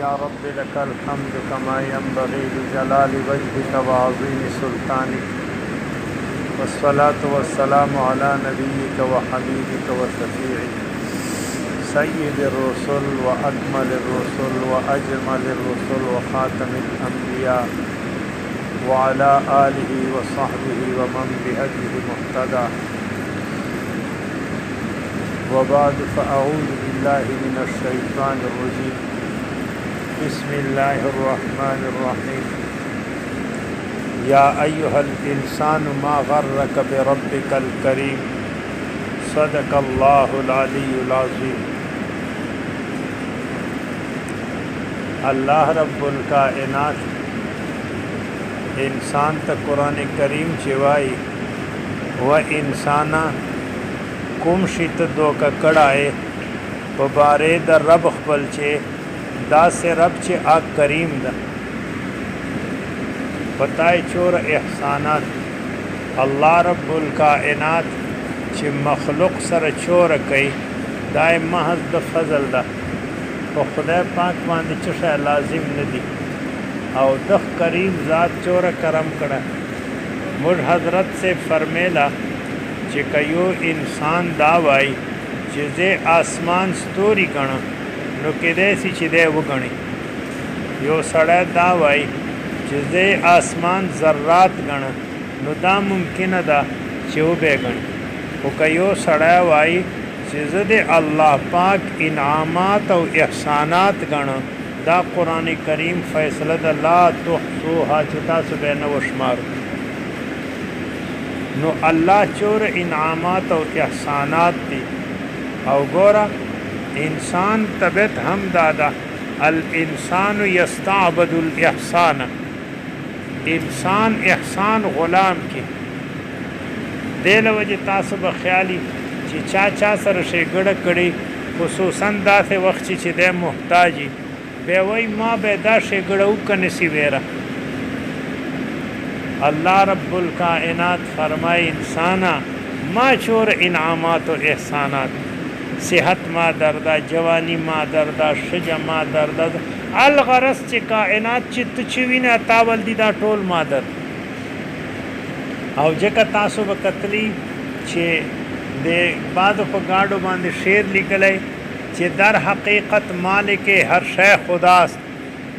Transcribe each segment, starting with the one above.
يا رب لك الحمد كما ينبغي لجلال وجهك وعظيم سلطانك، والصلاة والسلام على نبيك وحبيبك وشفيعك سيد الرسل وأكمل الرسل وأجمل الرسل وخاتم الأنبياء وعلى آله وصحبه ومن بهديه مهتدى، وبعد فأعوذ بالله من الشيطان الرجيم. بسم الله الرحمن الرحيم. يا أيها الإنسان ما غرك بربك الكريم صدق الله العلي العظيم. اللہ رب الکائنات انسان تا قرآن کریم چوائی و انسانا کوم شیط دوکا کڑائے ببارے دا رب خپل چے دا سے رب چے آگ کریم دا بتائے چور احسانات اللہ رب الکائنات چے مخلوق سر چور کئی دائے محض دا فضل دا و خدای پاک باندې څه شی لازم ندی او دخ کریم ذات چور کرم کړه. موږ حضرت سے فرمیلا چې کيو انسان دا وای چې زه آسمان ستوري ګڼم نو کېدای شي چې دی وګڼي، یو سړی دا وای چې زه آسمان ذرات ګڼم نو دا ممکنه ده چې وبه ګڼي، خو که یو سړی وای چې زه د الله پاک انعامات او احسانات ګڼم دا قرآن کریم فیصله ده لا تحصوها چې تاسو به نه وشمار. نو الله چور انعامات او احسانات دي او ګوره انسان طبیعت هم دادا الانسان یستعبد الاحسان، انسان احسان غلام کی دل وجه تاسو به خیالي چې چا سره شي ګړه کړي خصوصا داسې وخت چې د محتاجي به وای ما به دا شي ګړه وکنه سی ویرا. الله رب الکائنات فرمای انسانا ما چور انعامات و احسانات، صحت ما دردا، جوانی ما دردا، شجا ما دردا، الغرض چې کائنات چې تچوینه تاول دي دا ټول ما در او جکه تاسو به کتلی چې د بعد په گاډو باندې شعر لیکلی چې در حقیقت مالک هر شے خداست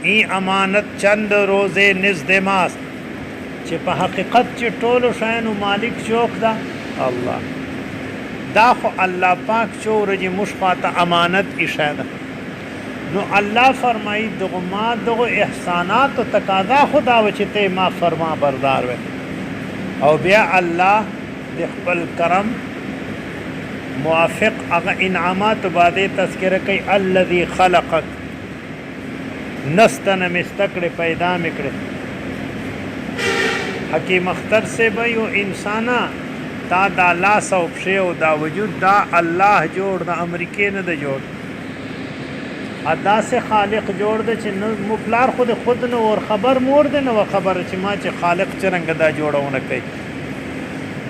این امانت چند روزے نزد ماست، چې په حقیقت چې ټولو شیانو مالک چوک دا الله دا خو الله پاک چورجی مشفات امانت ایشه ده. نو الله فرمایی دغه ما دغه احسانات و تقاضا خدا و چې ته ما فرما بردار وې او بیا الله د خپل کرم موافق اغه انعامات باندې تذکرہ کوي الذي خلقك نستن مستقل پیدا میکړه. حکیم اختر سے به یو انسانا تا دا لاس او پښه او دا وجود دا الله جوړ د امریکې نه د جوړ ادا سے خالق جوړ د چې مفلار خود نه اور خبر مور د نو خبر چې ما چې خالق چرنګ دا جوړونه کوي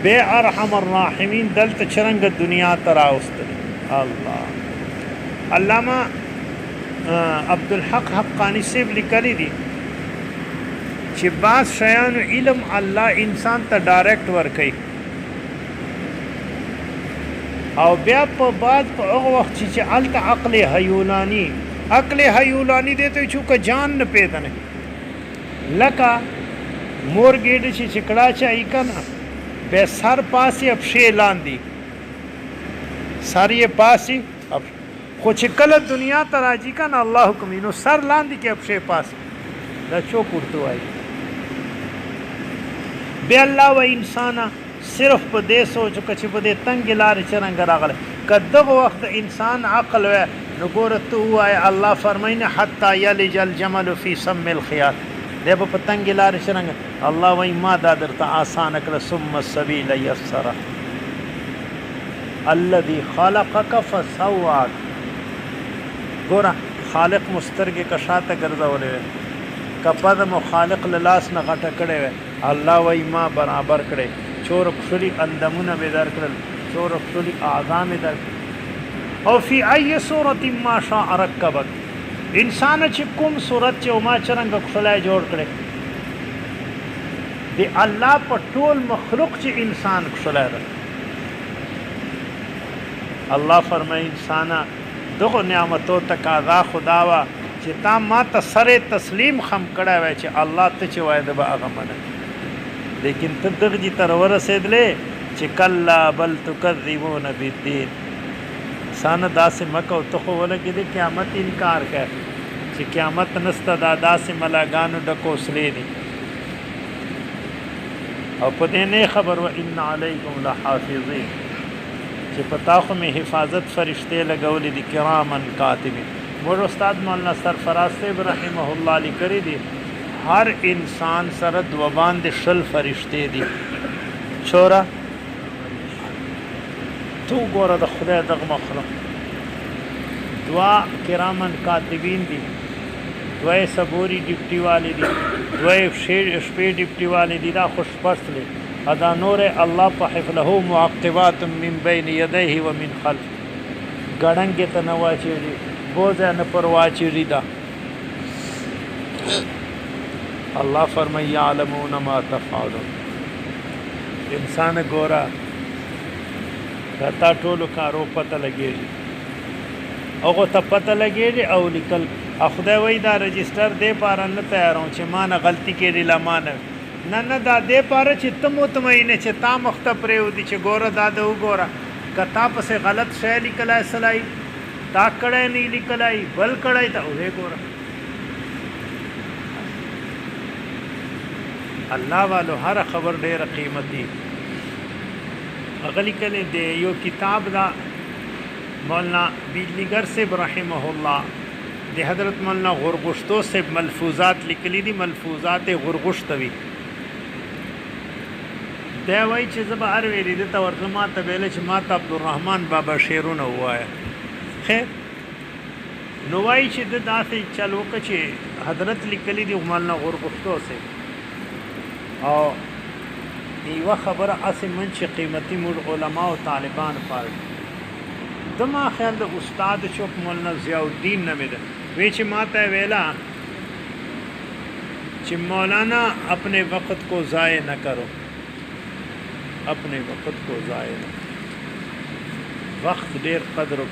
بے ارحم الراحمین دلت چرنگ دنیا تراوست. اللہ علامہ عبدالحق حقانی سے لکلی دی چې بعض شیان علم الله انسان ته ډایرکټ ورکي او بیا په بعد په هغه وخت چې الته عقل هیولانی دیته چې جان نه پیدا نه لکه مور ګډ چې چکړه چای کنه بے سر پاسی اب شے لاندی سر یہ پاسی اب خوچ کل دنیا تراجی کا نا اللہ حکمی نو سر لاندی کے اب شے پاسی دا چو کرتو آئی بے اللہ و انسانا صرف پا دے سوچو کچھ پا دے تنگ لاری چرنگ راغلے کدغ وقت انسان عقل وے نگورتو ہوا ہے اللہ فرمائنے حتی یلج الجمل فی سم الخیات دے با پتنگ لار شرنگ اللہ وی ما دادر تا آسان اکل ثم السبیل یسرا الذي خلقك فسواك. گورا خالق مسترگی کشاتا گرزا ولے وے کپد مو خالق للاس نہ غټه کړي وے الله وی ما برابر کړي چور خلی اندمونه به در کړل چور خلی اعظام در او فی ای صورت ما شاء رکبک انسان چې کوم صورت چې ما چرنګ خلای جوړ کړي دی الله په ټول مخلوق چې انسان خلای ده الله فرمای انسانا دغه نعمتو تقاضا خدا وا چې تا ما ته سره تسلیم خم کړه وای چې الله ته چې وای د به هغه منه لیکن ته دغه دي تر ورسېدلې چې کلا بل تکذبون بالدین انسان داسې مکه او ته خو ولګې د قیامت انکار کوي چې قیامت نسته دا داسې ملاګانو ډکوسلې دي او په دې نه خبر و ان علیکم لحافظین چې پتا خو می حفاظت فرشته لګولې دي کرامن کاتبین مور استاد مولانا سرفراز صاحب رحمه الله لیکري دي هر انسان سره دو باندې شل فرشته دي چورا تو ګوره د خدای دغه مخلوق دوا کرامن کاتبین دي دوی صبوري ډیپټي والي دي دوی شپې ډیپټي والي دي دا خوش پرسلې ادا نور الله په حفظه معقبات من بين يديه ومن خلف ګړنګ ته نواچي بوزه نه پرواچي دا الله فرمای يعلمون ما تفعلون انسان ګورا تا ټولو کارو پته لګېږي او ته پته لګېږي او لیکل خدای وای دا رجستر دې پاره نه تیارو چې ما نه غلطي کړې لمانه نه دا دې پاره چې ته مطمئنه چې تا مخته پرېو دي چې ګوره دا د وګوره کتا پسې غلط شی لیکلای سلای تا کړه نه لیکلای بل کړه ته وې ګوره الله والو هر خبر ډېر قیمتي اغلی کله دی یو کتاب دا مولانا بیجلیگر صاحب رحمه الله دی حضرت مولانا غرغشتو صاحب ملفوظات لیکلی دي ملفوظات غرغشتوی دا وای چې زبا هر ویری د تورته ما ته ویل چې ما ته عبدالرحمن بابا شیرونه وایا خیر نو وای چې د داسې چلو چې حضرت لیکلی دي مولانا غرغشتو صاحب او یو خبره اصل من چې قیمتي مول علما او طالبان پاره دما خیال د استاد چوک مولانا ضیاء الدین نه مده وی چې ماته ویلا چې مولانا اپنے وقت کو ضائع نہ کرو اپنے وقت کو ضائع نہ وقت ډیر قدر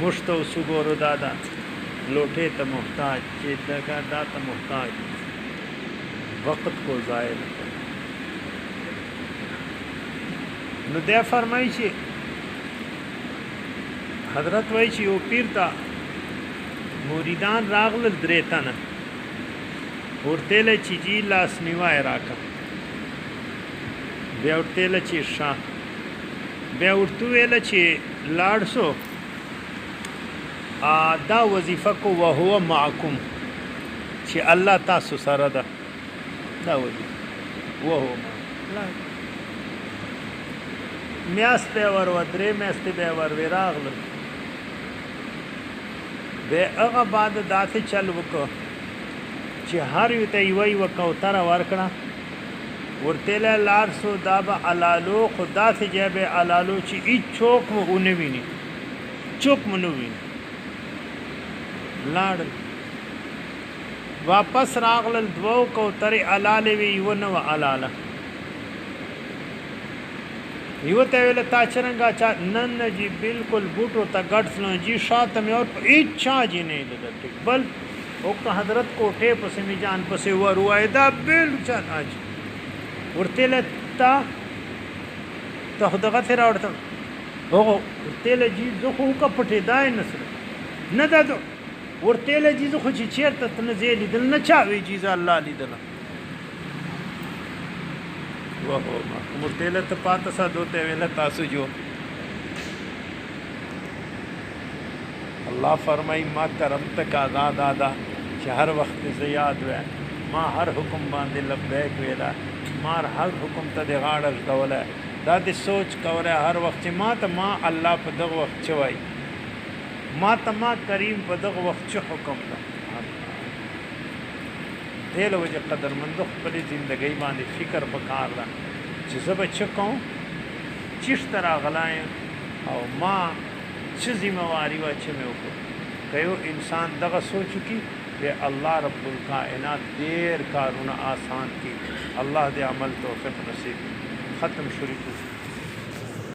مشتو سګورو دادا لوټه ته محتاج چې دغه داته محتاج وقت کو ضائع نہ کرو نو دې فرمایي چې حضرت وای چې یو پیر تا مریدان راغل درېتا نه ورته له چې جی لاس نیوای راکا بیا ورته له چې شاه بیا ورته ویل چې لاړ سو دا وظیفه کو وهو معکم چې الله تاسو سره ده دا وظیفه وهو معکم میاسته ور ودرې میاسته به ور وراغل به هغه بعد داسې چل وکړه چې هر یو ته وی وکوتر ورکړه ورته لار سو دا به علالو خدا سے جبه علالو چې ای چوک مو اونې ویني چوک مونږ ویني لاړ واپس راغل دوو کوتر علاله وی ونه علاله یو ته ویل تا چرنګا چا نن جی بالکل بوټو تا ګډسلو جی شاته مې اور اچھا جی نه لګټ بل او حضرت کوټه پسې می جان پسې ور وایدا بل چا اج ورته لتا ته دغه تیر اورته او ورته لجی زه خو کا پټه دای نسل نه دادو ورته لجی زه خو چې چیرته تنه زی لیدل نه چا وی جی الله لیدل وهو مرتله ته پاته ساده ویل تاسو جو الله فرمای ما کرم تک آزاد آدا چې هر وخت زیاد و ما هر حکم باندې لبیک ویلا ما هر حکم ته د غاړه کوله دا د سوچ کوله هر وخت چې ما ته ما الله په دغه وخت چوي ما ته ما کریم په دغه وخت چې حکم ده دې له وجه قدرمند خپل ژوندۍ باندې فکر وکړ دا چې زه به څه کوم چې ستر غلایم او ما چې ذمہواری و چې مې وکړ कयो इंसान दगा सोच की कि अल्लाह रब्बुल कायनात देर कारुना आसान की। अल्लाह दे अमल तौफीक नसीब। ख़त्म शुरू।